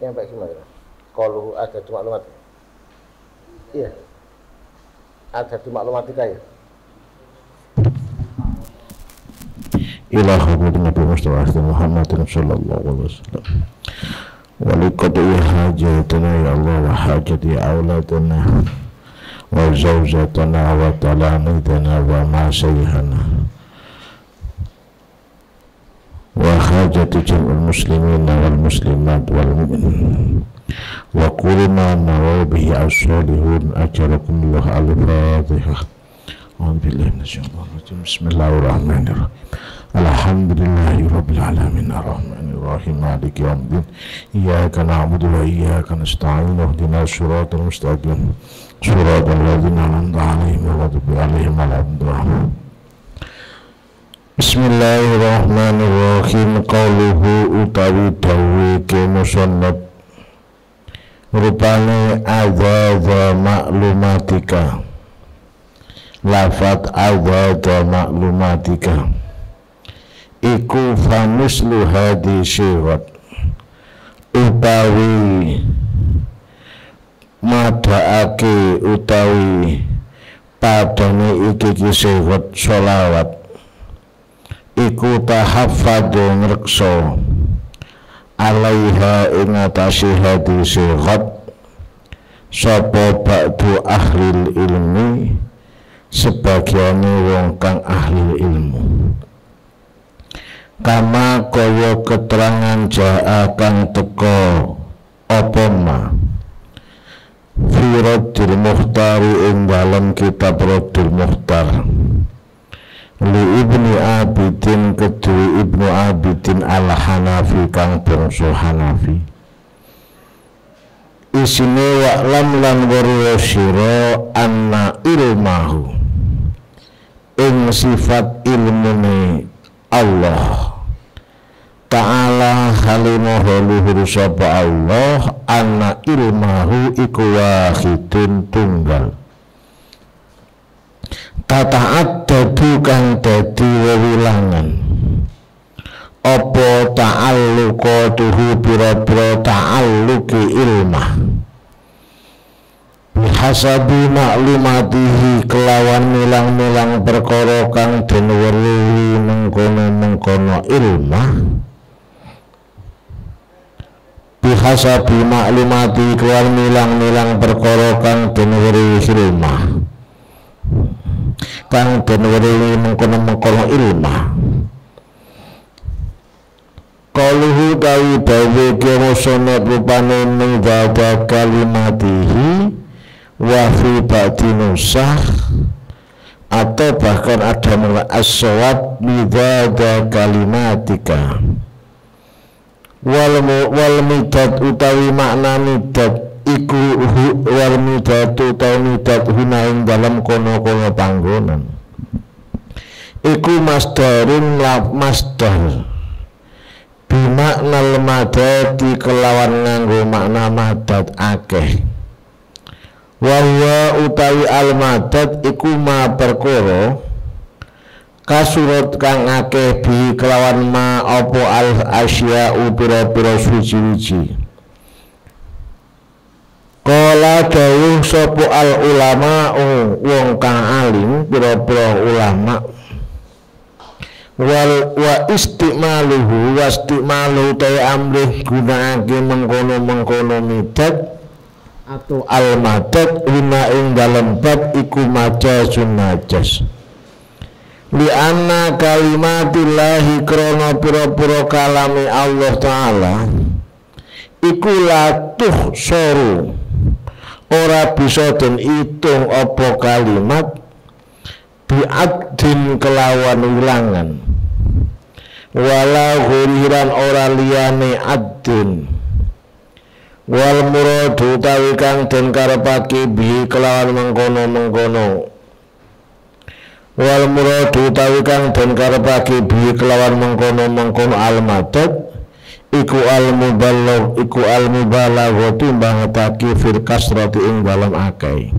Nyampe gimana? Kalau ada di maklumat. Iya. Ada di maklumatika ya. Ila hadratin Nabi Mustafa Muhammadin sallallahu alaihi wasallam. Wa liqad'i hajatana ya Allah wa hajati auladana wa zawjatana wa talamidana wa masayhana wa hajati jam'il muslimin wal muslimat wal mu'minin wa qulna nawa bihi as-salihun ajarakumullah al-fatihah. A'udzubillahi minasyaitonir rajim. Bismillahirrahmanirrahim. Alhamdulillahi rabbil alamin arrahmanir rahim maliki yaumiddin iyyaka na'budu wa iyyaka nasta'in ihdinas siratal mustaqim siratal ladzina an'amta 'alaihim ghairil maghdubi 'alaihim waladdallin. Bismillahirrahmanirrahim. Qauluhu utawi dawuh ke musannaf rupane adza maklumatika lafat adza maklumatika iku famuslu hadi syirat utawi madhaake utawi padane iki syirat sholawat iku tahaffadhu ngreksa alaiha ing atase hadi syirat sapa ba'du ahli ilmi sebagiane wong kang ahli ilmu kama kaya keterangan jaa kang teka apa ma fi Raddil Muhtari ing dalam kitab Raddil Muhtar li Ibnu Abidin kedue Ibnu Abidin al-Hanafi kang bangsa Hanafi isine wa'lam lan weruh sira anna ilmahu ing sifat ilmune Allah Ta'ala halimahu luhur sapa Allah anna ilmahu iku wahidun tunggal tata'addadu kang dadi wewilangan apa ta'alluqatuhu bira-bira ta'alluqi ilmah bihasabi maklumatihi kelawan milang-milang perkara kang den weruhi mengkono-mengkono ilmah bihasabi maklumati kelawan milang-milang perkara kang den weruhi ilmah kang den weruhi mengkono-mengkono ilmah qaluhu dawi dawe kira sonat rupane ning bada kalimatihi wa fi ba'di nusah atau bahkan ada nama as-shawab bidada kalimatika wal midad utawi makna midad iku wal midad utawi midad hunaing dalam kono-kono panggonan iku masdarun masdar bimaknal madadi kelawan nganggo makna madad akeh wa utawi al-madad iku ma perkara kasurat kang akeh bi kelawan ma apa al-asya'u pira-pira suci-suci kala dawuh sapa al-ulama wong kang alim pira-pira ulama wa istimaluhu wastimalu ta amrih gunakake mengkono-mengkono midad atau al-madad hina ing dalam bab iku majazun najas li anna kalimatillahi krana pira-pira kalame Allah Ta'ala iku latuh soru ora bisa den itung apa kalimat bi'adin kelawan wilangan wala ghuriran ora liyane addin wal muradu utawi kang den karepake bi kelawan mengkono-mengkono wal muradu utawi kang den karepake bi kelawan mengkono-mengkono al-madad iku al-mubalagh timbangetake fil kasrati ing dalam akeh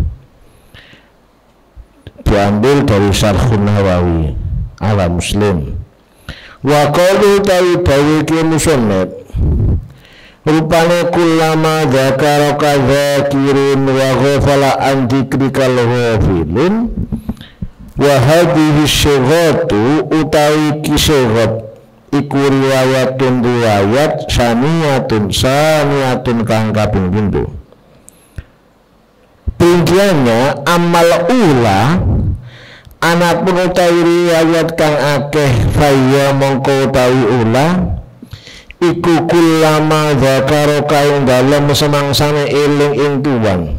diambil dari Syarhun Nawawi ala Muslim wa qalu tawi bawi ki musannad rupane kullama dzakaraka dzakirun wa ghafala an dzikrikal ghafilun wa hadhihi syighatu utawi kisyighot iku riwayat saniyatun kang kaping pindho. Pinggiannya amal ula anak pun utawi riwayat kang akeh faya mongko utawi ula iku kullama dzakara kaing dalem semangsane eling ing tuwan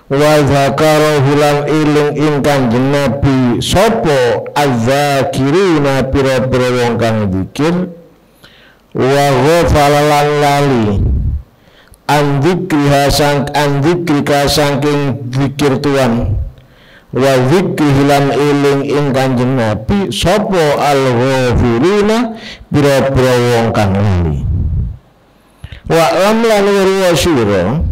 wa dzakara hulang eling ing Kanjeng Nabi sapa azzakirina pira-pira wong kang zikir wa ghafala lan lali andzikrika saking zikir tuan wa zikri hilang eling ing Kanjeng Nabi sapa al-ghafirina pira-pira wong kang lali wa lam lan wa sira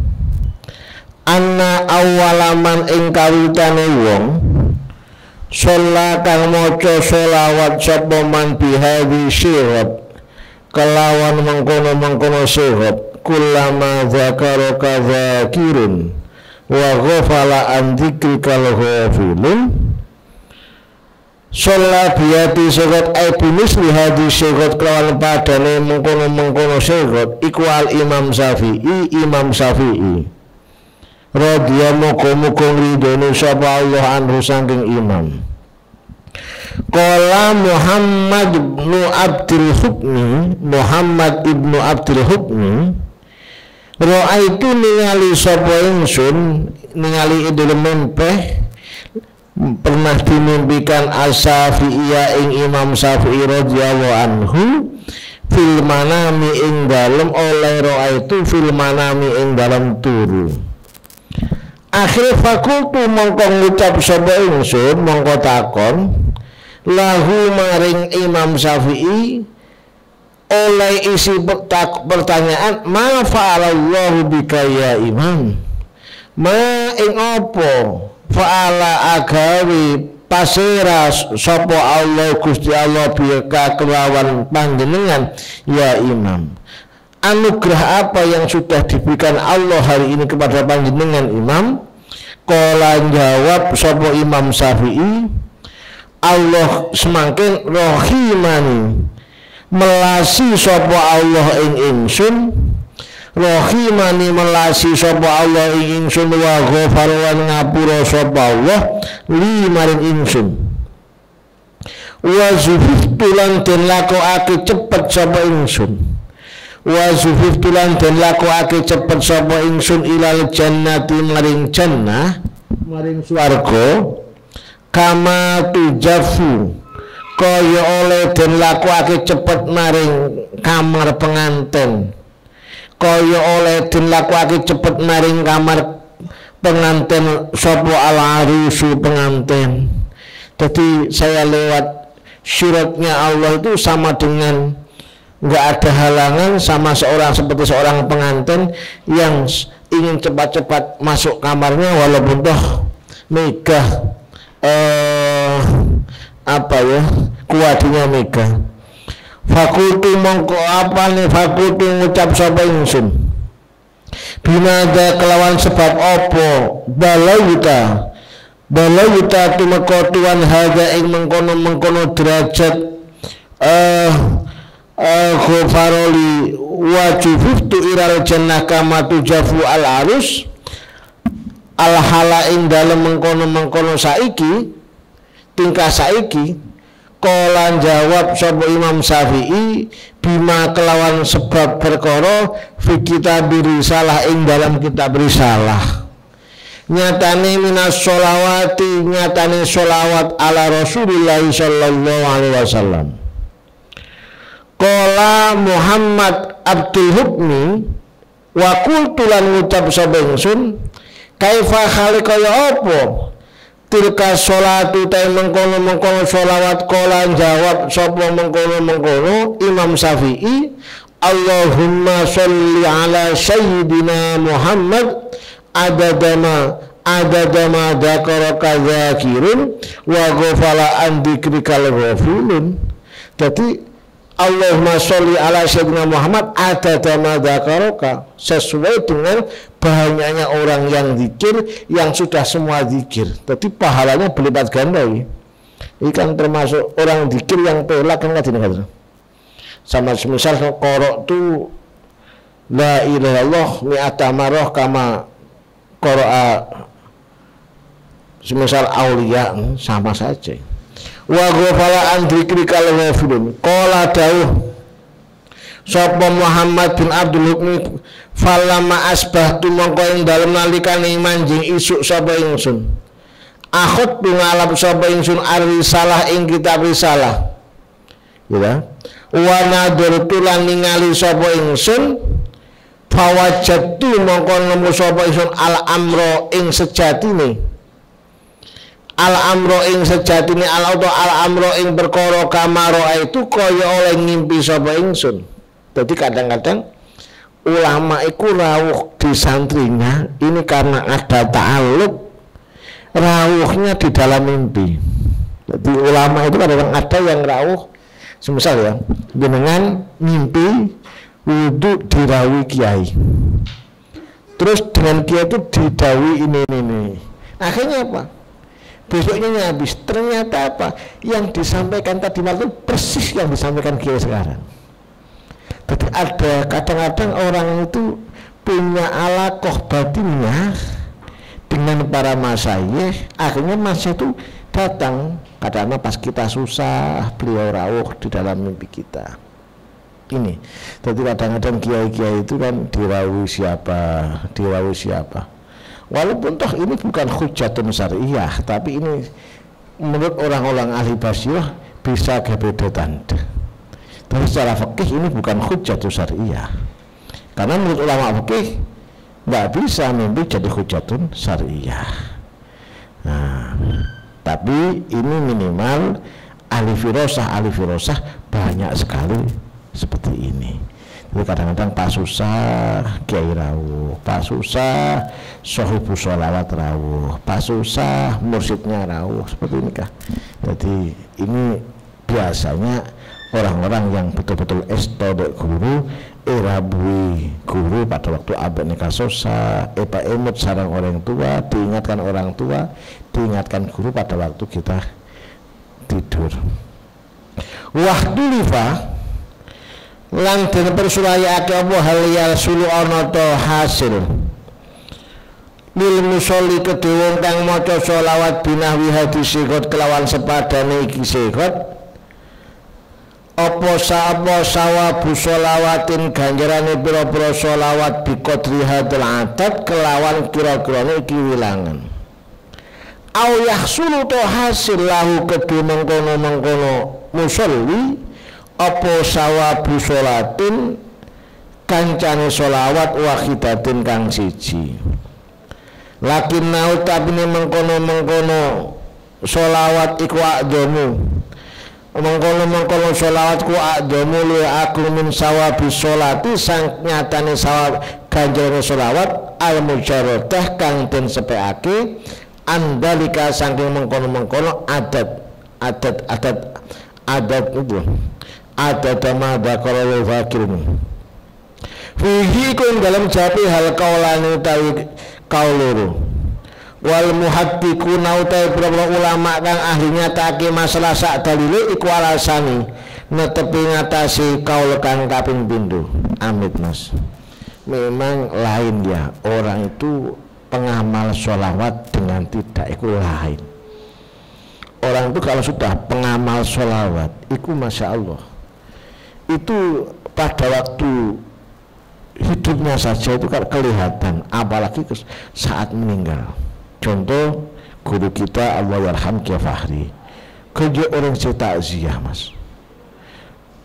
anna awalaman ing kawitane wong sholla kang maca sholawat sapa man bihadhi syirat kelawan mengkono syirat kullama dzakaraka dzakirun wa ghafala an dzikrikal ghafilun sholla biyati syirat ai bimisli hadhi syirat kelawan padane mengkono syirat iku al Imam Syafi'i radhiyallahu muga ridhone sapa Allah anhu saking imam. Qala Muhammad ibnu Abdul Hukmi ra'aitu ningali sapa ingsun ningali idul pernah dimimpikan As-Syafi'iyya ing Imam Syafi'i radhiyallahu anhu fil manami ing dalem oleh ra'aitu fil manami ing dalem turu. Akhir fakultu mongko ngucap sapa ingsun mongko takon lahu maring Imam Syafi'i oleh isi pertanyaan ma fa'alallahu bika ya Imam ma ing apa fa'ala agawi pasira sapa Allah Gusti Allah bika kelawan panjenengan ya Imam, anugerah apa yang sudah diberikan Allah hari ini kepada panjenengan Imam? Qala jawab sapa Imam Syafi'i Allah semakin rahimani melasi sapa Allah ing ingsun rahimani melasi sapa Allah ing ingsun wa ghafara ngapura sapa Allah li maring ingsun wa zufiftu lan den lakokake cepet sapa ingsun wa zufiftu lan den lakokake cepet sapa ingsun ilal jannati maring jannah maring swarga kama tujafu kaya oleh den lakokake cepet maring kamar penganten kaya oleh den lakokake cepet maring kamar penganten sapa al-arisu penganten. Jadi saya lewat syiratnya Allah itu sama dengan nggak ada halangan sama seperti seorang pengantin yang ingin cepat-cepat masuk kamarnya walaupun toh megah kuatinya megah. Fakultu mongko apa nih fakultu ngucap sapa ingsun binada kelawan sebab opo balawita tumeka tuan haga ing mengkono derajat ghafaroli wajufuftu iral jannah kama tujafu al arus al hala ing dalem mengkono saiki tingkah saiki kolan jawab sapa Imam Syafi'i bima kelawan sebab perkara fi kitab risalah ing dalam kitab risalah nyatane minas sholawati nyatane sholawat ala Rasulillah sallallahu alaihi wasallam. Qala Muhammad Abdul Hukmi wa qultu lan ngucap sapa ingsun kaifa khalaqaya apa tilka sholatu ta mengkono sholawat qala jawab sapa mengkono Imam Syafi'i Allahumma sholli ala sayyidina Muhammad adadama dakaraka zakirun wa ghafala an dzikrikal ghafilun. Jadi Allahumma sholli ala sayyidina Muhammad adada ma dzakaroka, sesuai dengan banyaknya orang yang zikir yang sudah semua zikir. Jadi pahalanya berlipat ganda ini. Ini kan termasuk orang zikir yang tolak kan kadang-kadang. Sama semisal korok tu la ilaha illallah mi'ata marrah kama qara'a semisal aulia, sama saja. Wa ghafala an dzikrika al-ghafilun qala dawuh sapa Muhammad bin Abdul Hukmi falamma asbahtu mongko ing dalem nalikane manjing isuk sapa ingsun akhut ngalap sapa ingsun ar-risalah ing kitab risalah ya wa nadurtu lan ningali sapa ingsun fawajadtu mongko nemu sapa ingsun al-amro ing sejatine al-amro ing sejatine al-amro ing perkara kamaro itu kaya oleh ngimpi sapa ingsun. Jadi kadang-kadang ulama iku rawuh di santrinya ini karena ada ta'alluq rawuhnya di dalam mimpi. Jadi ulama itu kadang-kadang ada yang rawuh semisal ya jenengan mimpi wudu dirawi kiai. Terus dengan kiai itu didawi ini. Akhirnya apa? Besoknya habis, ternyata apa yang disampaikan tadi malam persis yang disampaikan kiai sekarang. Jadi ada kadang-kadang orang itu punya alaqah batinnya dengan para masyayikh, akhirnya masyayikh itu datang kadang-kadang pas kita susah beliau rawuh di dalam mimpi kita. Ini jadi kadang-kadang kiai-kiai itu kan dirawi siapa. Walaupun toh ini bukan hujjatun syariah, tapi ini menurut orang-orang ahli basirah bisa kebedotan. Tapi secara fikih ini bukan hujjatun syariah. Karena menurut ulama fikih nggak bisa mimpi jadi hujjatun syariah. Nah, tapi ini minimal ahli firosah banyak sekali seperti ini. Jadi kadang-kadang Pak Susah kiai rawuh, Pak Susah sohibu sholawat rawuh, Pak Susah mursyidnya rawuh, seperti ini kah? Jadi ini biasanya orang-orang yang betul-betul estodek guru, rabui guru pada waktu abad nikah sosa, pak emut sarang orang tua, diingatkan orang tua, diingatkan guru pada waktu kita tidur. Wahdulifa lan den persurayake apa hal ya sulu ana to hasil lil musolli kedhe wong kang maca sholawat binahwi hadis sigot kelawan sepadane iki sigot apa sawabu sholawatin ganjarane pira-pira sholawat biqadri hadil adat kelawan kira-kirane iki wilangan au yahsulu to hasil lahu kedhe mengkono musolli apa sawabu sholatin kancane sholawat wahidatin kang siji lakin nau tabine mengkono sholawat iku akdomu mengkono sholawat ku akdomu lu aku min sawabi sholati sang nyatane sawab ganjarane sholawat al mujarradah kang den sepekake andalika saking mengkono adat itu ada dama dakarul fakirmu fihi kun dalam japi hal kaulani utawi kauluru wal muhaddiquna utawi para ulama kang ahli nyatake masalah sak dalile iku alasani netepi ngatasi kaul kang kaping pindho. Amit Mas, memang lain ya orang itu pengamal sholawat dengan tidak itu lain. Orang itu kalau sudah pengamal sholawat itu Masya Allah itu pada waktu hidupnya saja itu kan kelihatan, apalagi saat meninggal. Contoh guru kita Allah yarham Kiai Fahri, kerja orang takziah Mas,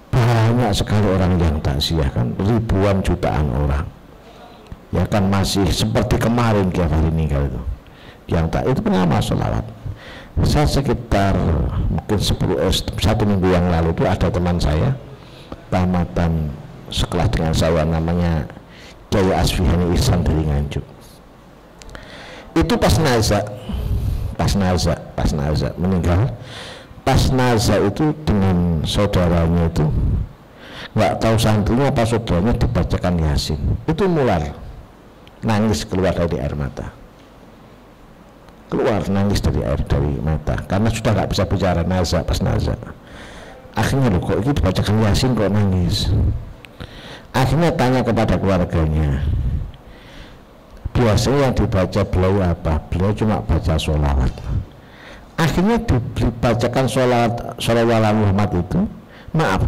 banyak sekali orang yang takziah kan, ribuan jutaan orang ya kan, masih seperti kemarin Kiai Fahri meninggal itu yang tak itu pengamal sholawat. Saya sekitar mungkin 1 minggu yang lalu itu ada teman saya tamatan sekelas dengan saya namanya Kiai Asfihani Ihsan dari Nganjuk. Itu pas naza meninggal. Pas naza itu dengan saudaranya itu nggak tahu santrinya apa saudaranya dibacakan Yasin, itu mular, nangis keluar dari air mata, keluar nangis dari mata karena sudah nggak bisa bicara, naza pas naza. Akhirnya loh kok ini dibacakan Yasin kok nangis. Akhirnya tanya kepada keluarganya, biasanya yang dibaca beliau apa? Beliau cuma baca sholawat. Akhirnya dibacakan sholawat Muhammad itu, maaf,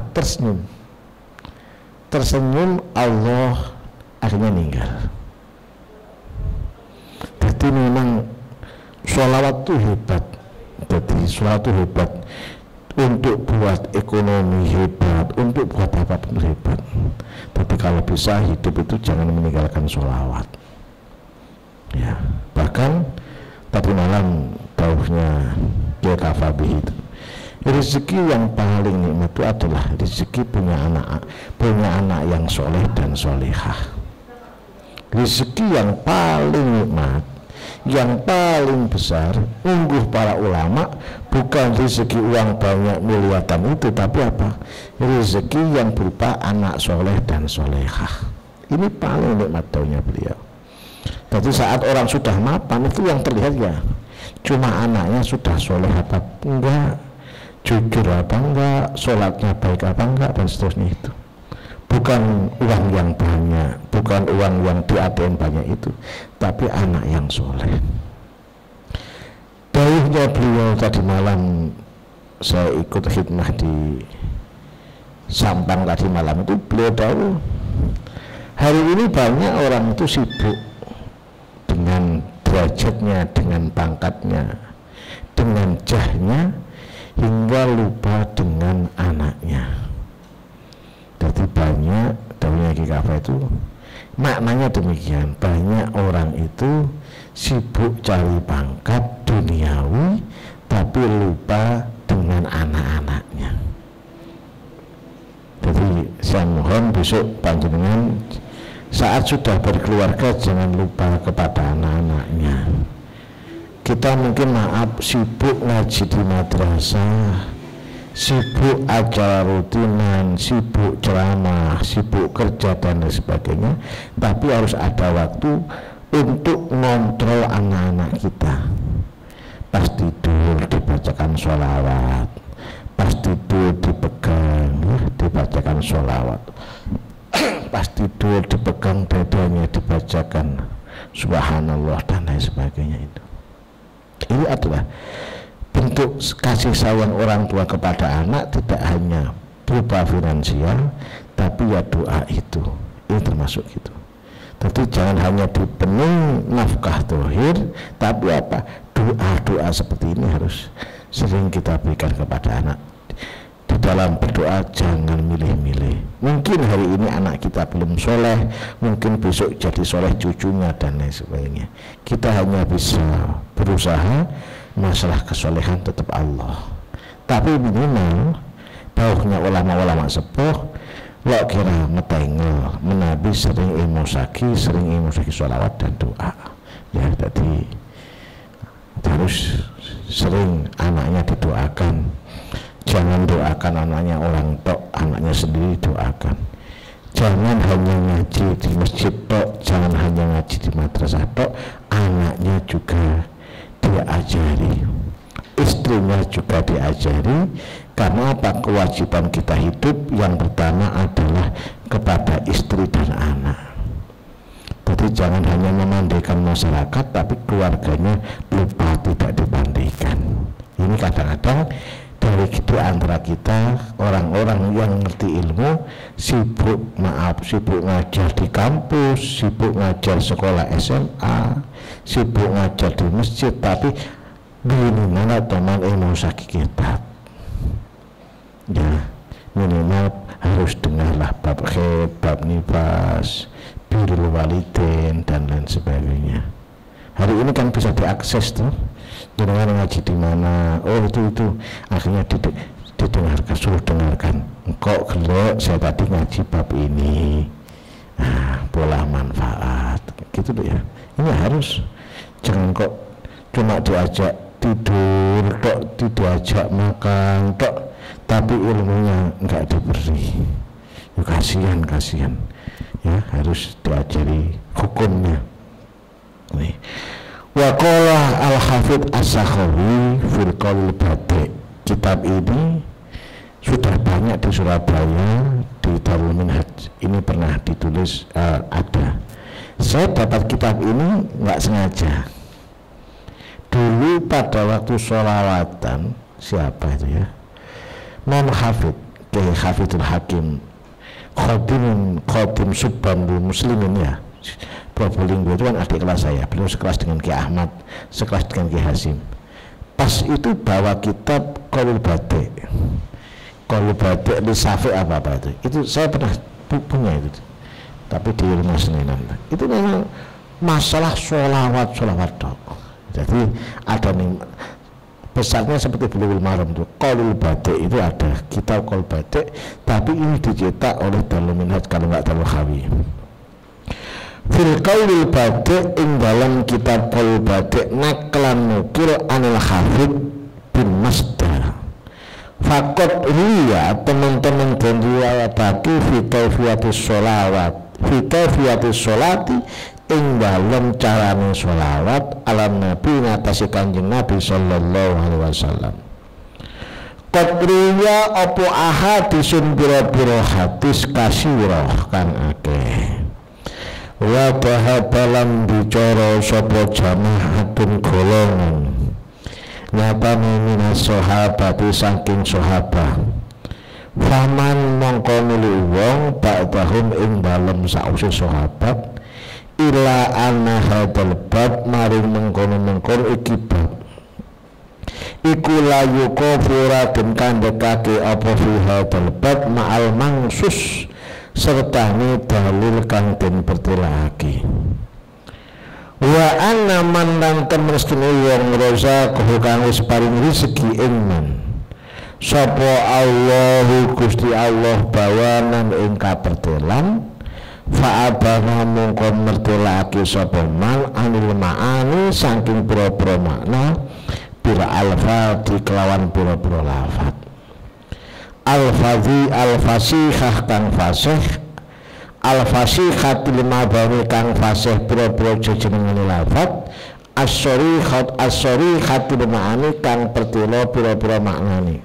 tersenyum Allah, akhirnya meninggal. Jadi memang sholawat itu hebat. Jadi sholawat itu hebat untuk buat ekonomi hebat, untuk buat apapun hebat. Tapi kalau bisa hidup itu jangan meninggalkan sholawat. Ya, bahkan tadi malam dawuhnya Kiai Kafabi itu, rezeki yang paling nikmat itu adalah rezeki punya anak yang soleh dan solehah. Rezeki yang paling nikmat, yang paling besar, ungguh para ulama, bukan rezeki uang banyak miliaran itu, tapi apa? Rezeki yang berupa anak soleh dan solehah. Ini paling nikmat daunnya beliau. Jadi saat orang sudah mapan itu yang terlihat ya cuma anaknya sudah soleh apa enggak, jujur apa enggak, sholatnya baik apa enggak, dan seterusnya itu. Bukan uang yang banyak, bukan uang yang di ATM banyak itu, tapi anak yang soleh. Dawuhnya beliau tadi malam, saya ikut khidmah di Sampang tadi malam itu, beliau dawuh, hari ini banyak orang itu sibuk dengan derajatnya, dengan pangkatnya, dengan jahnya, hingga lupa dengan anaknya. Jadi banyak, daunnya Kikafa itu maknanya demikian, banyak orang itu sibuk cari pangkat duniawi tapi lupa dengan anak-anaknya. Jadi saya mohon besok panjenengan saat sudah berkeluarga jangan lupa kepada anak-anaknya. Kita mungkin maaf sibuk ngaji di madrasah, sibuk acara rutinan, sibuk ceramah, sibuk kerja dan lain sebagainya, tapi harus ada waktu untuk ngontrol anak-anak kita. Pas tidur dibacakan sholawat, pas tidur dipegang ya, dibacakan sholawat, pas tidur dipegang dadanya dibacakan subhanallah dan lain sebagainya. Itu ini adalah bentuk kasih sayang orang tua kepada anak, tidak hanya berupa finansial tapi ya doa itu, ini termasuk gitu. Jadi jangan hanya dipenuhi nafkah dohir, tapi apa, doa-doa seperti ini harus sering kita berikan kepada anak. Di dalam berdoa jangan milih-milih. Mungkin hari ini anak kita belum soleh, mungkin besok jadi soleh cucunya dan lain sebagainya. Kita hanya bisa berusaha, masalah kesolehan tetap Allah. Tapi minimal dawuhnya ulama-ulama sepuh, lo kira metengel menabi sering emosaki sholawat dan doa. Ya, jadi harus sering anaknya didoakan. Jangan doakan anaknya orang tok, anaknya sendiri doakan. Jangan hanya ngaji di masjid tok, jangan hanya ngaji di madrasah tok, anaknya juga diajari, istrinya juga diajari. Karena apa? Kewajiban kita hidup yang pertama adalah kepada istri dan anak. Jadi jangan hanya memandikan masyarakat, tapi keluarganya lupa tidak dimandikan. Ini kadang-kadang dari itu antara kita orang-orang yang ngerti ilmu sibuk ngajar di kampus, sibuk ngajar sekolah SMA, sibuk ngajar di masjid, tapi minimal teman emosi kitab. Ya, minimal harus dengarlah bab khair, bab nifas, birrul walidain dan lain sebagainya. Hari ini kan bisa diakses tuh. Jangan ngaji di mana, oh itu akhirnya didengarkan, suruh dengarkan. Kok gelok saya tadi ngaji bab ini, nah pola manfaat gitu loh ya. Ini harus, jangan kok cuma diajak tidur tok, diajak makan tok, tapi ilmunya enggak diberi. Kasihan ya, harus diajari hukumnya. Nih. Wa qala al-Hafidz As-Sakhawi fil Qaulil Badi'. Kitab ini sudah banyak di Surabaya di Darul Minhaj. Ini pernah ditulis ada. Saya dapat kitab ini nggak sengaja. Dulu pada waktu sholawatan, siapa itu ya? Non Hafidz, Kiai Hafidul Hakim, Khodim Subbanul Muslimin ya, Probolinggo, itu kan adik kelas saya. Beliau sekelas dengan Kiai Ahmad, sekelas dengan Kiai Hasim. Pas itu bawa kitab Qaulul Badi', Lisafi apa itu. Itu saya pernah punya itu, tapi di rumah Senenan. Itu memang masalah sholawat dok. Jadi ada nih besarnya seperti Bulughul Maram itu, Qaulul Badi' itu ada kitab Qaulul Badi', tapi ini dicetak oleh Darul Minhaj kalau nggak Darul Khawi. Fil Qaulil Badi' ing dalam kitab Qaulul Badi' naklan nukil anil Hafidz bin Masdar. Fakot riya teman-teman dan riwayatake fi kaifiyatis sholati ing dalam carane sholawat ala Nabi ngatasi Kanjeng Nabi sallallahu alaihi wasallam. Qatriya apa ahadisun biro-biro hadis kasirah kang akeh. Wa bahabalan bicara sapa jamaatun golongan nyatane minas sahabati saking sahabat. Faman mongko nuli wong ba'dahum ing dalem sause sahabat ila anna hadal bab maring mengkono-mengkono iki bab iku layu kofura den kandhekake apa fi hadal bab ma'al mangsus serta ni dalil kang den pertelake wa anna man lan temestune wong roza kang wis paring rezeki ing man sapa Allahu Gusti Allah bawanan ing kapertelan fa'abana mongko mertelake sapa man anil ma'ani saking pira-pira makna bila alfati kelawan pira-pira lafaz al-fasihah kang fasih al-fasihatil mabani kang fasih pira-pira jenenge lafaz as-sarihatil ma'ani kang pertela pira-pira maknane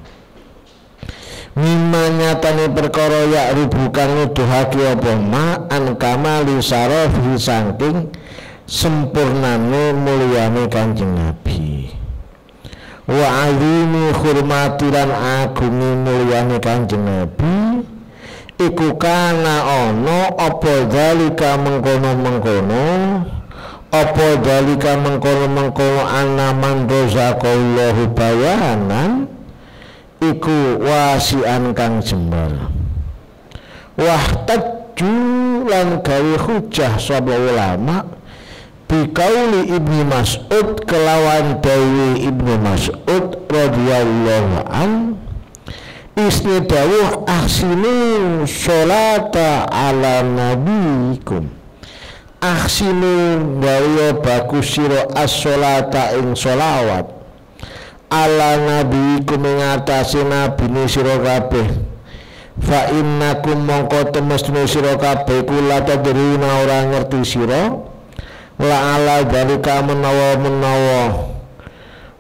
mimma nyatane perkara ya rubukan nuduhake apa ma'an kamali sarafi saking sempurnane mulyane Kanjeng Nabi wa azimi hurmatilan agumi mulyane Kanjeng Nabi iku kana ana apa dalika mengkono-mengkono ana man rozaqallahu bayanan iku wasian kang jembar wahtaju lan gawe hujah sapa ulama bikauli Ibnu Mas'ud kelawan dawi Ibnu Mas'ud radhiyallahu an isni dawuh ahsinu sholata ala nabiikum ahsinu gawe bagus sira as-sholata ing sholawat ala nabi kumengatasi nabi ni sira kabeh fa innakum mongko temestune sira kabeh kula tadruna ora ngerti sira la ala dalika menawa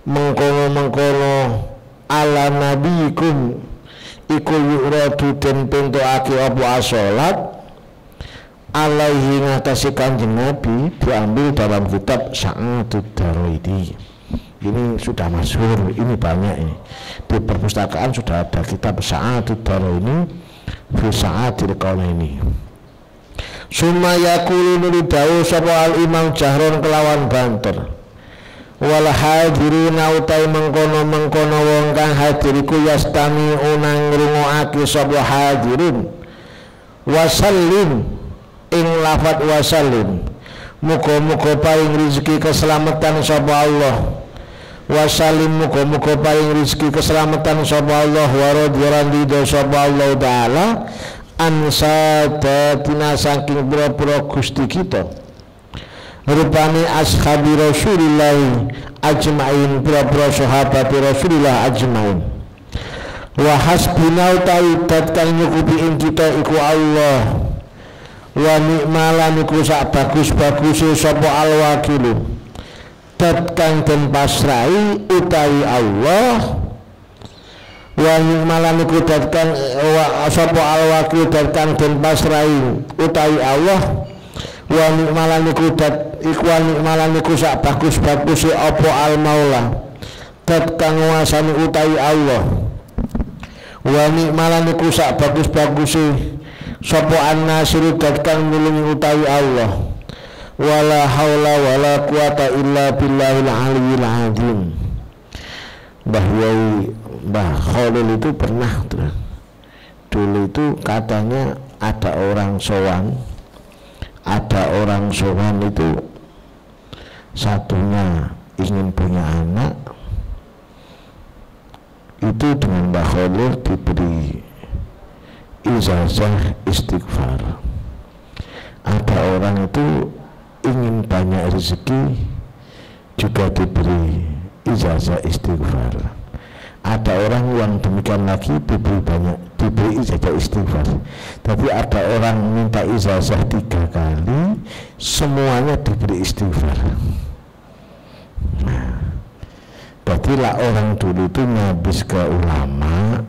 mengkono ala nabikum iku yuradu den pentokake apa salat alaihi ngatasi Kanjeng Nabi diambil dalam kitab Sa'atud Daraini. Ini sudah masyhur, ini banyak ini di perpustakaan sudah ada kitab Sa'atud Daraini fi Sa'atil Qaulaini. Summa yaqulu nuridawu sapa al imam jahron kelawan banter wal hadirina utai mengkono wong kang hadiriku yastami unang ngrungokake sapa hadirin wasallim ing lafat wasallim muga-muga paring rezeki keselamatan sapa Allah wasallim muga-muga paring rezeki keselamatan sapa Allah wa radhiyallahu ridho sapa Allah taala ansadatina saking pira-pira Gusti kita rupane ashabi Rasulillah ajmain pira-pira sahabat Rasulillah ajmain Wa hasbina utawi dat kang nyukupi ing kita iku Allah. Wa ni'malan iku sak bagus-baguse sapa al-wakilu. Dat kang den pasrai utawi Allah. Wa ni'malan iku dat kang sapa al-wakilu dat kang den pasrai utawi Allah. Wa ni'malan iku sak bagus-baguse apa al-maula. Dat kang nguasani utawi Allah. Wa ni'malan iku sak bagus-baguse sapa an-nasiru dat kang nulungi utawi Allah. Wala haula wala quwata illa billahil aliyyil azim. Mbah Khalil itu pernah tuh. Dulu itu katanya ada orang sowan itu satunya ingin punya anak, itu dengan Mbah Khalil diberi ijazah istighfar. Ada orang itu ingin banyak rezeki juga diberi ijazah istighfar. Ada orang yang demikian lagi diberi ijazah istighfar. Tapi ada orang minta ijazah 3 kali, semuanya diberi istighfar. Nah, berarti orang dulu itu ngabis ke ulama.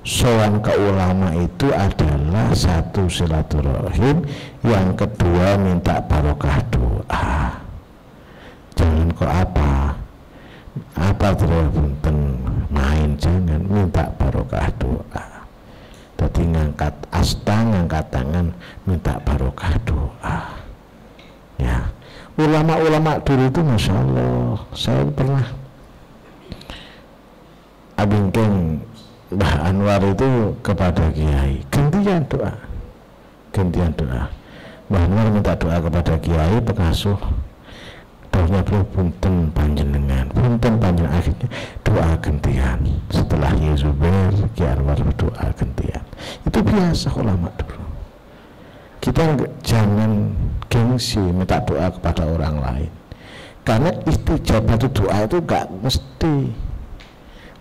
Sowan ke ulama itu adalah satu silaturahim, yang kedua minta barokah doa. Jangan kok apa punten main, jangan, minta barokah doa. Jadi ngangkat asta, ngangkat tangan, minta barokah doa. Ya, ulama-ulama dulu itu masya Allah, saya pernah abingkeng Mbah Anwar itu kepada Kiai gantian doa. Mbah Anwar minta doa kepada Kiai pengasuh. Doanya punten panjenengan, akhirnya doa gantian. Setelah Yezubair, Kiai Anwar doa gantian. Itu biasa ulama dulu. Kita jangan gengsi minta doa kepada orang lain, karena istijabah itu doa itu gak mesti.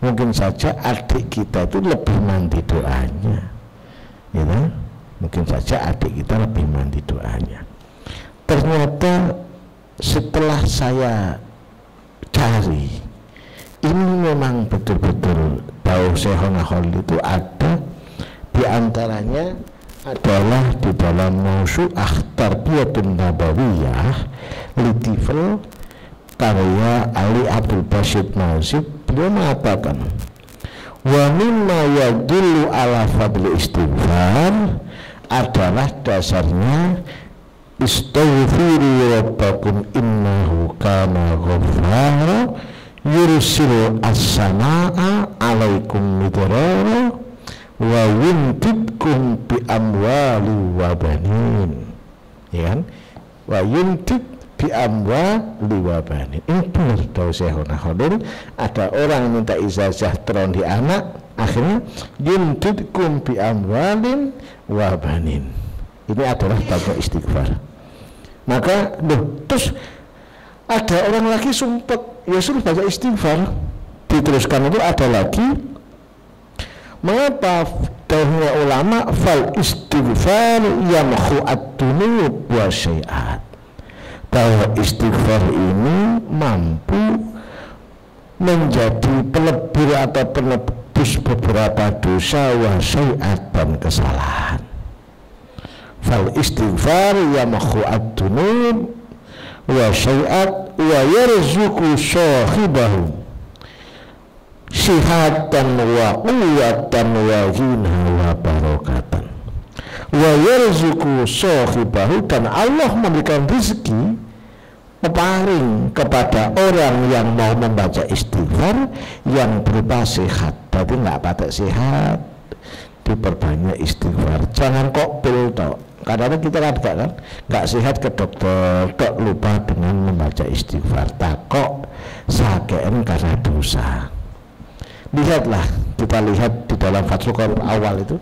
Mungkin saja adik kita itu lebih mandi doanya, gitu? Mungkin saja adik kita lebih mandi doanya. Ternyata setelah saya cari, ini memang betul-betul Dawuh Syekhona Khalil itu ada, diantaranya adalah di dalam Mausu'ah Tarbiyatun Nabawiyah Litifel karya Ali Abdul Basit Nazib. Beliau mengatakan, wa mimma yadullu ala fadli istighfar adalah dasarnya istaghfiru rabbakum innahu kana ghaffara yursilu as-samaa'a 'alaikum midrara wa yumdidkum bi amwali wa banin. Ya kan? Wa yumdid bi amwali wa banin. Ini benar Dawuh Syekhona Khalil. Ada orang minta ijazah teron di anak, akhirnya yumdidkum bi amwalin wa banin. Ini adalah bagian istighfar. Maka terus ada orang lagi sumpek, ya suruh baca istighfar. Diteruskan itu ada lagi, mengapa dahulu ulama fal istighfar yamhu ad-dunub wa syai'at, bahwa istighfar ini mampu menjadi pelebur atau penebus beberapa dosa wa syai'at dan kesalahan. Fal istighfar yamhu ad-dunub wa syai'at wa yarzuqu sahibahu sihatan wa quwwatan wa ghina wa barakatan wa yarzuqu sahibahu, dan Allah memberikan rezeki peparing kepada orang yang mau membaca istighfar yang berupa sehat. Berarti nggak patek sehat, diperbanyak istighfar. Jangan kok pil tok. Kadang-kadang kita kan nggak sehat ke dokter, kok lupa dengan membaca istighfar. Takok sakean karena dosa. Lihatlah, kita lihat di dalam Fathul Qorib awal itu,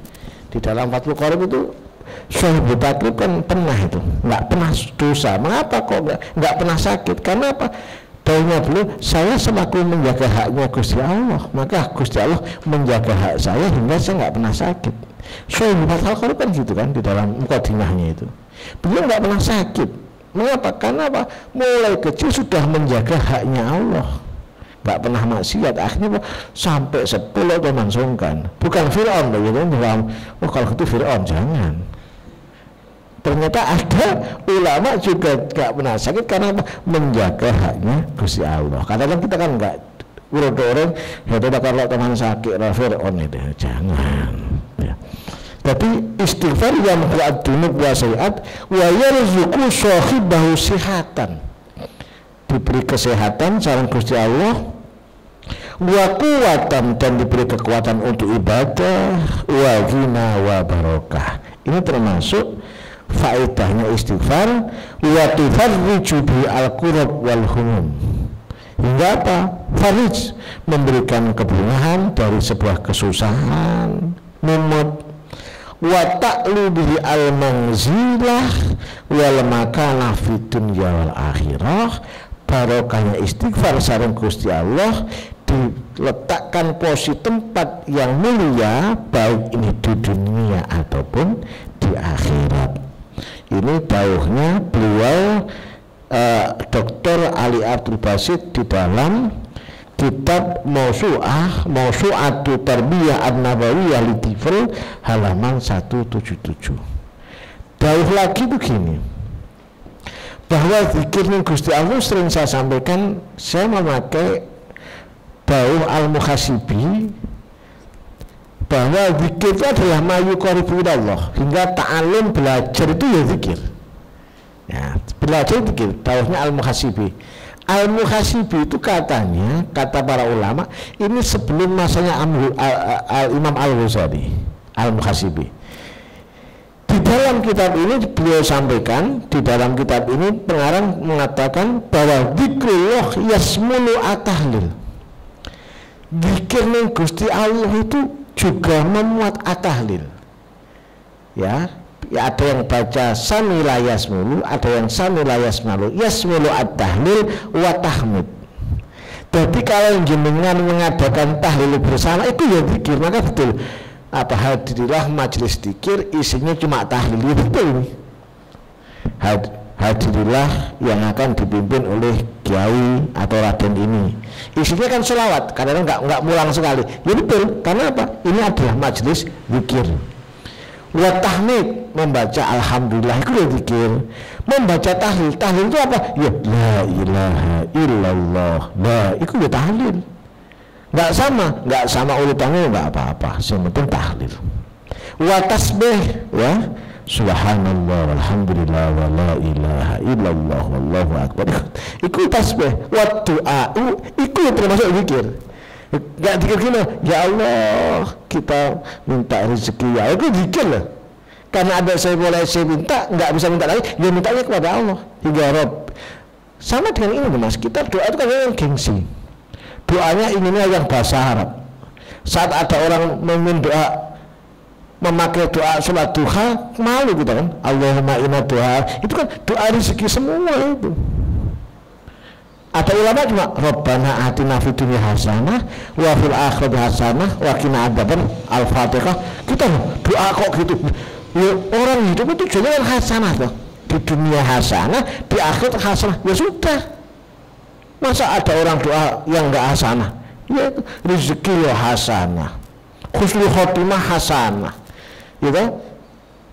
di dalam Fathul Qorib itu Syekh kan pernah itu nggak pernah dosa. Mengapa kok nggak pernah sakit? Karena apa? Dawuhnya beliau, saya selaku menjaga haknya Gusti Allah, maka Gusti Allah menjaga hak saya hingga saya nggak pernah sakit. Syaikhul Al-Qarib kan gitu kan di dalam mukadimahnya itu. Beliau nggak pernah sakit. Mengapa? Karena apa? Mulai kecil sudah menjaga haknya Allah, nggak pernah maksiat. Akhirnya sampai 10 teman sungkan. Bukan Fir'aun begitu kan? Oh kalau itu Fir'aun jangan. Ternyata ada ulama juga nggak pernah sakit karena apa? Menjaga haknya Gusti Allah. Kadang-kadang kita kan nggak orang ya kalau teman sakit Fir'aun itu jangan. Ya. Tapi istighfar yang buat dunub wa sayiat wa yarzuqu sahibahu sihatan, diberi kesehatan sareng Gusti Allah, wa kuwatan, dan diberi kekuatan untuk ibadah, wa ghina wa barokah. Ini termasuk faedahnya istighfar. Wa tufarriju bi al-kurab wal humum, hingga apa? Farij, memberikan kebungahan dari sebuah kesusahan, mumut. Wa ta'lu bihi al-manzilah wal makanah fid dunya wal akhirah. Barokahnya istighfar sareng Gusti Allah diletakkan posisi tempat yang mulia, baik ini di dunia ataupun di akhirat. Ini dawuhnya beliau Dr. Ali Abdul Basit di dalam kitab Mausu'atu Tarbiyah An-Nabawiyah Litifl halaman 177. Dawuh lagi begini, bahwa zikir Gusti Allah sering saya sampaikan, saya memakai dawuh Al-Muhasibi, bahwa zikir itu adalah mayuqaribu Allah, hingga ta'alim belajar itu ya zikir. Ya, belajar zikir. Dawuhnya Al-Muhasibi. Al-Muhasibi itu katanya, kata para ulama, ini sebelum masanya Imam Al-Ghazali. Al-Muhasibi di dalam kitab ini beliau sampaikan, di dalam kitab ini pengarang mengatakan bahwa zikrullah yasmulu at-tahlil, zikir ning Gusti Allah itu juga memuat at-tahlil. Ya, ada yang baca samila yasmulu, ada yang samila yasmalu, yasmulu at-tahlil wa tahmid. Jadi kalau jenengan mengadakan tahlil bersama itu ya zikir, maka betul. Apa hadirilah majelis zikir isinya cuma tahlil, ya betul ini. Hadirilah yang akan dipimpin oleh kiai atau raden ini, isinya kan selawat, kadang-kadang nggak mulang sekali, ya betul. Karena apa? Ini adalah majelis zikir. Wa tahmid, membaca alhamdulillah itu ya zikir. Membaca tahlil, tahlil itu apa? Ya la ilaha illallah, la itu ya tahlil. Nggak sama urutannya, nggak apa-apa, yang penting tahlil. Wa tasbih, ya subhanallah walhamdulillah wa la ilaha illallah wallahu akbar, itu tasbih. Wa du'a'u, itu termasuk zikir. Nggak zikir gini, ya Allah kita minta rezeki, ya itu zikir lah. Karena ada saya minta, nggak bisa minta lagi, ya mintanya kepada Allah hingga Rob. Sama dengan ini mas, kita doa itu kan yang gengsi, doanya inginnya yang bahasa Arab. Saat ada orang doa, memakai doa sholat duha, malu kita kan, Allahumma inna doa, itu kan doa rezeki semua itu. Ada ulama cuma Rabbana atina fid dunya hasanah wa fil akhirati hasanah wa qina adzaban al-Fatihah. Kita doa kok gitu. Ya, orang hidup itu tujuannya hasanah loh. Di dunia hasanah, di akhirat hasanah. Ya sudah. Masa ada orang doa yang enggak hasanah? Ya rezeki ya hasanah, husnul khotimah hasanah, gitu.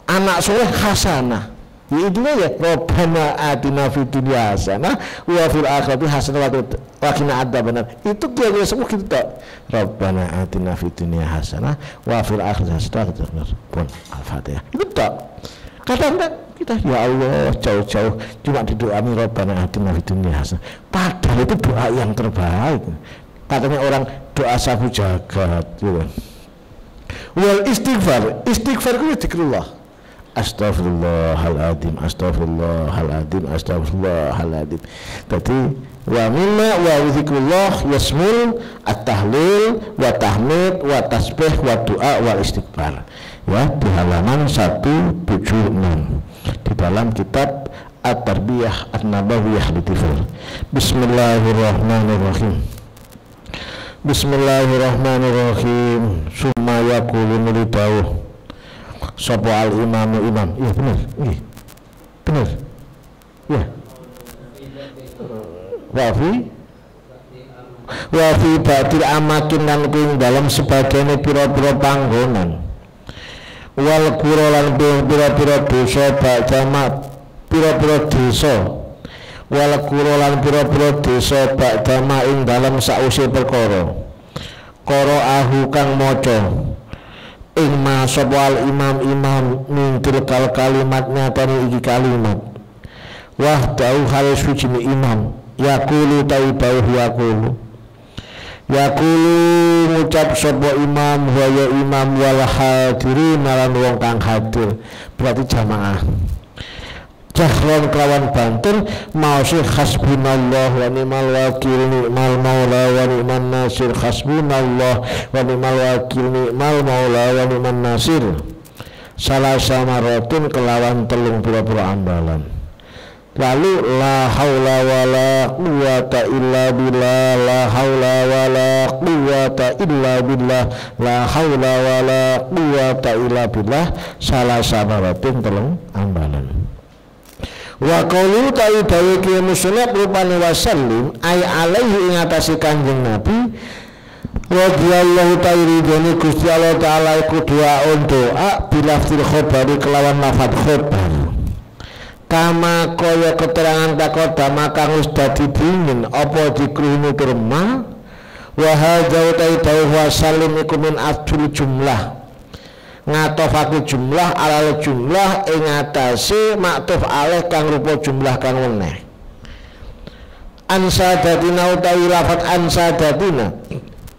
Anak soleh hasanah. Ya intinya ya Rabbana atina fid dunya hasanah wa fil akhirati hasanah wa qina adzabannar. Itu kira-kira semua gitu tak. Rabbana atina fid dunya hasanah wa fil akhirati hasanah wa qina adzabannar. Al-Fatihah. Itu tak. Kadang-kadang kita ya Allah jauh-jauh cuma didoain Rabbana atina fid dunya hasanah. Padahal itu doa yang terbaik. Katanya orang doa sabu jagat gitu. Wal istighfar itu zikrullah. Astaghfirullahaladzim, astaghfirullahaladzim, astaghfirullahaladzim. Jadi wa minna wa zikrullah yasmul at-tahlil wa tahmid wa tasbih wa doa wa istighfar. Ya, di halaman 176 di dalam kitab at-tarbiyah an-nabawiyah litifl. Bismillahirrahmanirrahim. Bismillahirrahmanirrahim. Summa yaqulu mulidawuh sapa al-imamu imam. Iya bener, nggih. Bener. Ya. Wa fi ba'dil amakin lan kuing dalam sebagian pira-pira panggonan. Wal qura lan pira-pira desa ba'dama pira-pira desa. Wal qura lan pira-pira desa ba'dama ing dalam sause perkara. Qara'ahu kang maca ing ma sapa al imam min tilkal kalimat nyatane iki kalimat. Wahdahu hal suci imam yaqulu taibau yaqulu ngucap sapa imam wa ya imam wal hadirin lan wong kang hadir, berarti jamaah jahron kelawan banter mausih hasbunallah wa ni'mal wakil ni'mal maula wa ni'man nasir hasbunallah wa ni'mal wakil ni'mal maula wa ni'man nasir salah samaratun kelawan telung pura-pura ambalan. Lalu la haula wala quwata illa billah, la haula wala quwata illa billah, la haula wala quwata illa billah salah samaratin telung ambalan. Wa qaulu ta'idhawi ki musnad rupane wasallim ay alaihi ing atase Kanjeng Nabi radhiyallahu ta'ala ridhone Gusti Allah taala iku doa bilafzil khabari kelawan lafadz khabar. Kama kaya keterangan takodama kang wis dadi dingin apa dikrunu terma wa hadza ta'idhawi wasallim iku min afdul jumlah ngatofake jumlah alal jumlah ing atase maktuf alih kang rupa jumlah kang weneh. Ansadatina utawi lafat ansadatina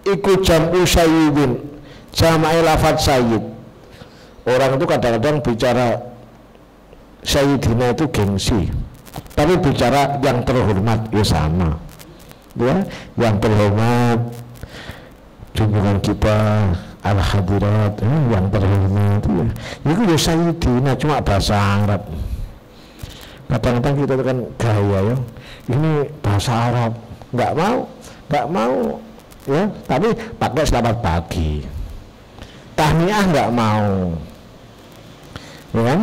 iku jam'u sayyidin, jama'i lafat sayyid. Orang itu kadang-kadang bicara sayyidina itu gengsi, tapi bicara yang terhormat ya sama ya, yang terhormat junjungan kita al-hadirat yang terhormat ya. Itu ya sayyidina cuma bahasa Arab. Kadang-kadang kita kan gaya ya, ini bahasa Arab nggak mau ya, tapi pakai selamat pagi, tahniah nggak mau ya kan,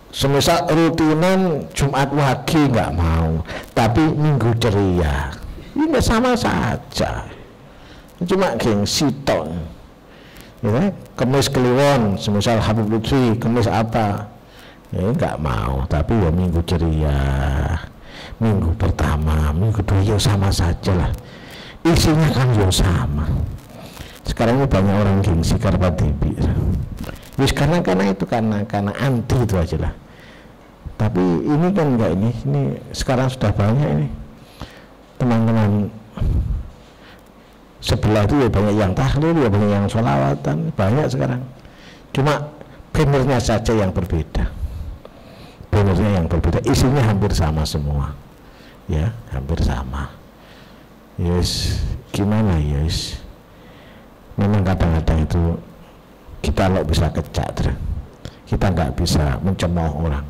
semisal rutinan Jumat Wage nggak mau, tapi Minggu Ceria ini sama saja, cuma gengsi tok ya. Kemis Kliwon semisal Habib Lutfi, kemis apa ya nggak mau, tapi ya Minggu Ceria, minggu pertama, minggu kedua ya sama saja lah, isinya kan ya sama. Sekarang ini banyak orang gengsi karena TV wis karena itu karena anti itu aja lah. Tapi ini kan enggak, ini sekarang sudah banyak ini teman-teman sebelah itu ya banyak yang tahlil, ya banyak yang sholawatan, banyak sekarang. Cuma benernya saja yang berbeda, isinya hampir sama semua ya, hampir sama. Yes, gimana yes, memang kadang-kadang itu kita lo bisa kecak, kita nggak bisa mencemooh orang.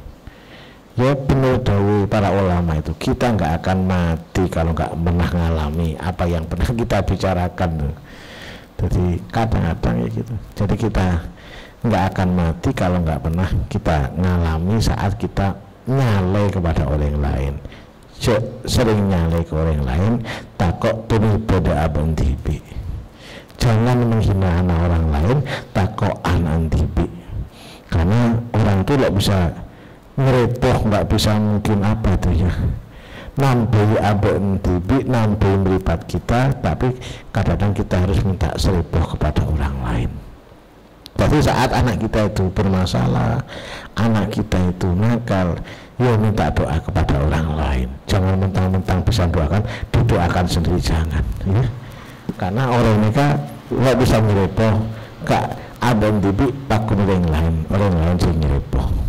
Ya benar dawuh para ulama itu, kita nggak akan mati kalau nggak pernah ngalami apa yang pernah kita bicarakan. Jadi kadang-kadang ya gitu. Jadi kita nggak akan mati kalau nggak pernah kita ngalami saat kita nyalai kepada orang lain. Sering nyalai ke orang lain, takok tulis beda abang tibi. Jangan menghina anak orang lain, takok anak tibi. Karena orang itu nggak bisa ngerepoh, nggak bisa mungkin apa itu ya, nambahi abang tibi, nambahi melipat kita, tapi kadang-kadang kita harus minta serepoh kepada orang lain. Jadi saat anak kita itu bermasalah, anak kita itu nakal, ya minta doa kepada orang lain. Jangan mentang-mentang bisa doakan, didoakan sendiri jangan ya. Karena orang mereka nggak bisa ngerepoh, gak abang tibi takut orang lain sih ngerepoh.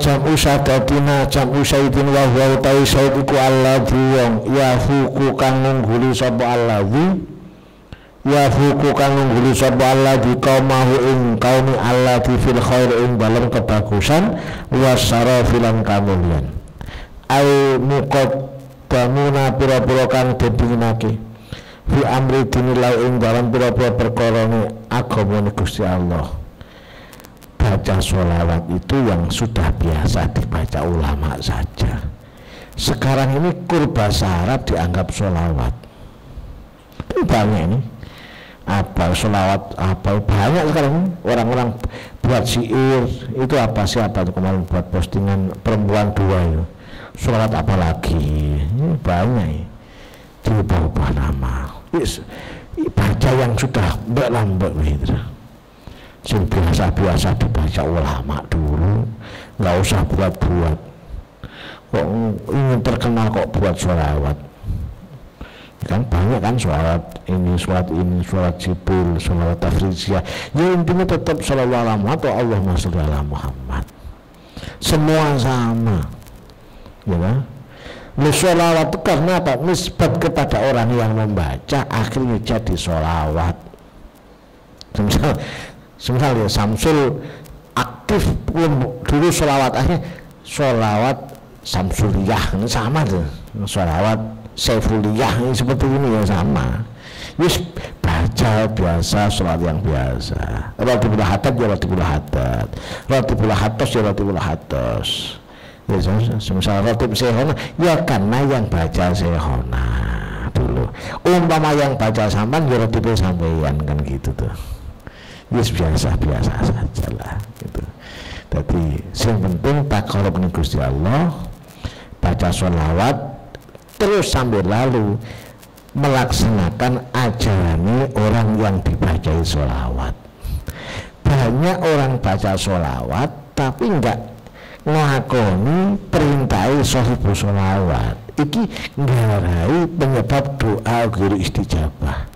Jam'u sadatina jam'u sayyidin wa huwa ta'i sayyidiku alladhi wong yafuku kang ngungguli sapa alladhi ya fuku kang ngguli sapa Allah di kaumahu ing kaumi Allah di fil khair ing dalam kebagusan wasara filan kamulyan ai muqaddamuna pira-pira kang dipinginake fi amri dinilai ing dalam pira-pira perkarane agamane Gusti Allah. Baca sholawat itu yang sudah biasa dibaca ulama saja. Sekarang ini bahasa Arab dianggap sholawat. Banyak ini apa sholawat apa banyak sekarang orang-orang buat syair itu apa siapa itu kemarin buat postingan perempuan 2 itu sholawat apa lagi banyak diubah-ubah nama baca yang sudah mbak gitu yang biasa-biasa dibaca ulama dulu nggak usah buat-buat kok ingin terkenal kok buat sholawat kan banyak kan sholawat ini sholawat Jibril, sholawat Tafriziyah ya intinya tetap sholawat ala Muhammad atau Allahumma sholli ala Muhammad semua sama ya kan sholawat itu karena apa? Nisbat kepada orang yang membaca akhirnya jadi sholawat. Semisal ya Samsul aktif dulu sholawat akhirnya sholawat Samsuliyah ini sama tuh sholawat Saifuliyah ini seperti ini ya sama. Yes, baca biasa sholawat yang biasa. Ratibul hatat ya ratibul hatat, ratibul hatos ya ratibul hatos. Ya, semisal ratib sehona ya karena yang baca sehona dulu. Umpama yang baca sampan ya ratib sampeyan kan gitu tuh. Yes, biasa-biasa saja lah gitu. Tapi yang penting takarub ning Gusti Allah, baca sholawat terus sambil lalu melaksanakan ajaran orang yang dibacai sholawat. Banyak orang baca sholawat tapi enggak ngakoni perintahi sahibu sholawat. Iki ngarai penyebab doa guru istijabah.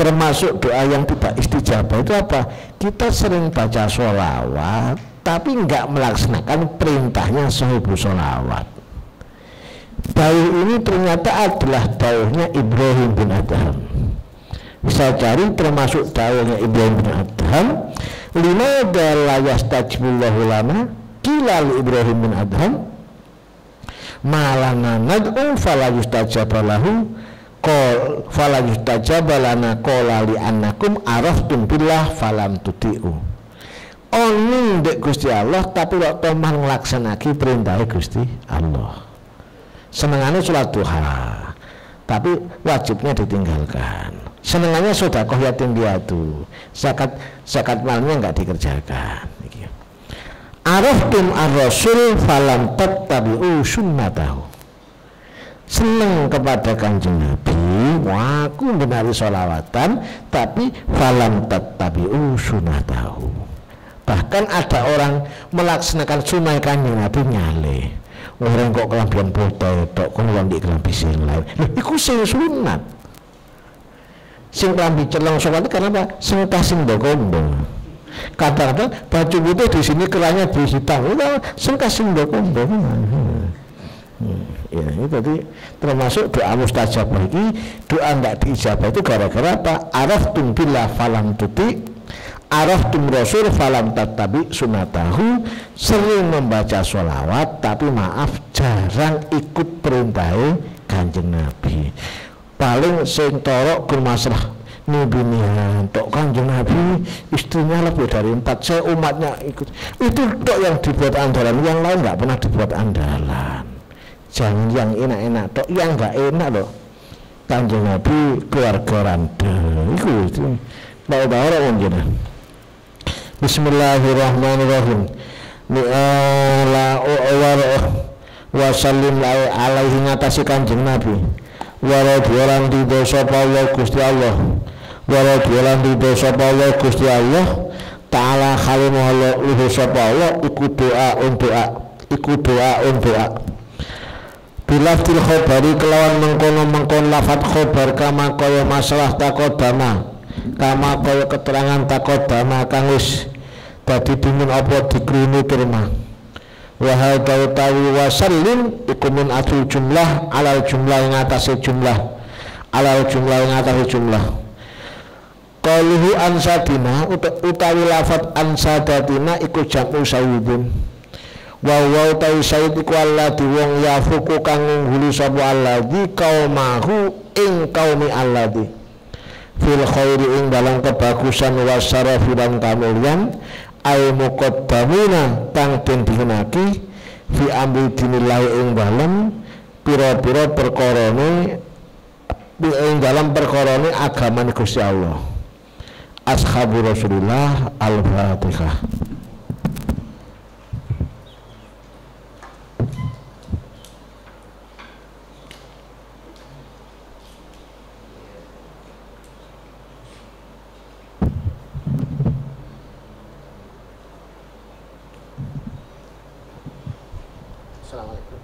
Termasuk doa yang tidak istijabah itu apa? Kita sering baca sholawat tapi enggak melaksanakan perintahnya sahibu sholawat. Dawuh ini ternyata adalah dawuhnya Ibrahim bin Adham. Bisa cari termasuk dawuhnya Ibrahim bin Adham. Limadha la yastajibullahu lana qila li Ibrahim bin Adham malana nad'u fala yustajaba lahu qol fala yustajaba lana qala li annakum araftum billah falam tuti'u. Oni dek Gusti Allah tapi kok tomah nglaksanake perintah Gusti Allah. Senengannya sholat duha tapi wajibnya ditinggalkan. Senengannya sedekah yatim piatu, zakat malnya enggak dikerjakan. Araftum ar-rasul falam tattabi'u sunnatahu. Seneng kepada Kanjeng Nabi, waku benari sholawatan tapi falam tattabi'u sunnatahu. Bahkan ada orang melaksanakan sunnah Kanjeng Nabi nyale. Orang kok kelambian putih tok kon di kelambi sing lain. Iku sing sunat. Sing kelambi celong sholat karena apa? Sing tasing dokombo. Kadang-kadang baju putih di sini kerahnya di hitam. Sing tasing dokombo. Ya, itu tadi termasuk doa mustajabah ini. Doa enggak diijabah itu gara-gara apa? Araftum billah falam tuti. Araftum rasul falam tattabi sunatahu. Sering membaca sholawat tapi maaf jarang ikut perintah Kanjeng Nabi. Paling sing torok ke masalah nibinian tok Kanjeng Nabi istrinya lebih dari 4 saya umatnya ikut itu tok yang dibuat andalan, yang lain nggak pernah dibuat andalan. Jangan yang enak-enak tok, yang nggak enak loh Kanjeng Nabi keluarga randa itu bawa-bawa orang jenah. Bismillahirrahmanirrahim. Wa sallim alaihi ngatasi Kanjeng Nabi. Wa radhiyallahu ridho sapa Allah Gusti Allah. Wa radhiyallahu ridho sapa Allah Gusti Allah. Ta'ala khalimu Allah ridho sapa Allah iku doa doa. Bilaftil khobari kelawan mengkono lafat khobar kama kaya masalah takodama. Kama kaya keterangan takodama kang wis dadi dingin apa dikruni terima. Wa hadza tawi wa sallim iku min atul jumlah alal jumlah ing atase jumlah alal jumlah ing atase jumlah. Qaluhu ansadina utawi lafat ansadatina iku jamu sawibun. Wa utawi sayyid iku alladhi wong yafuku kang ngungguli sapa alladhi qaumahu ing qaumi alladhi fil khairi ing dalam kebagusan wasarafi lan kamulyan ay muqaddamuna kang den dihenaki fi amri dinillah ing dalem pira-pira perkarane ing dalam perkarane agamane Gusti Allah. Ashabu Rasulullah. Al-Fatihah. Assalamualaikum.